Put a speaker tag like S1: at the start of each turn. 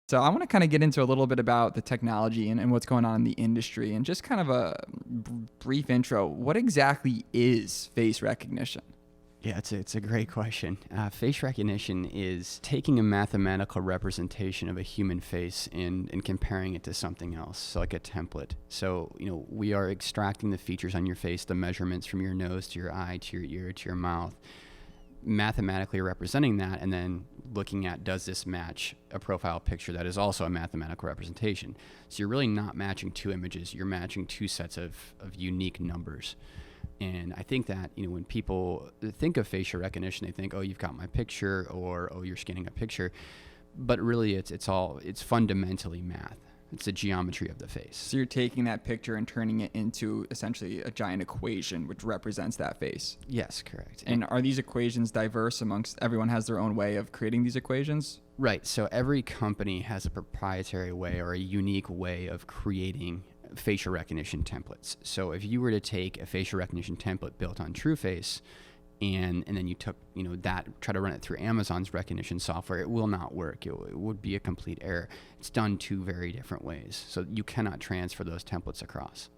S1: So I want to kind of get into a little bit about the technology and what's going on in the industry, and just kind of a brief intro. What exactly is face recognition?
S2: Yeah, it's a great question. Face recognition is taking a mathematical representation of a human face and comparing it to something else, so like a template. So, we are extracting the features on your face, the measurements from your nose to your eye to your ear to your mouth, mathematically representing that, and then looking at, does this match a profile picture that is also a mathematical representation? So you're really not matching two images, you're matching two sets of unique numbers. And I think that, when people think of facial recognition, they think, oh, you've got my picture, or, oh, you're scanning a picture. But really, it's fundamentally math. It's the geometry of the face.
S1: So you're taking that picture and turning it into essentially a giant equation which represents that face.
S2: Yes, correct.
S1: And are these equations diverse amongst everyone has their own way of creating these equations?
S2: Right. So every company has a proprietary way or a unique way of creating facial recognition templates. So if you were to take a facial recognition template built on Trueface and then you took try to run it through Amazon's recognition software, it will not work. It would be a complete error. It's done two very different ways, so you cannot transfer those templates across.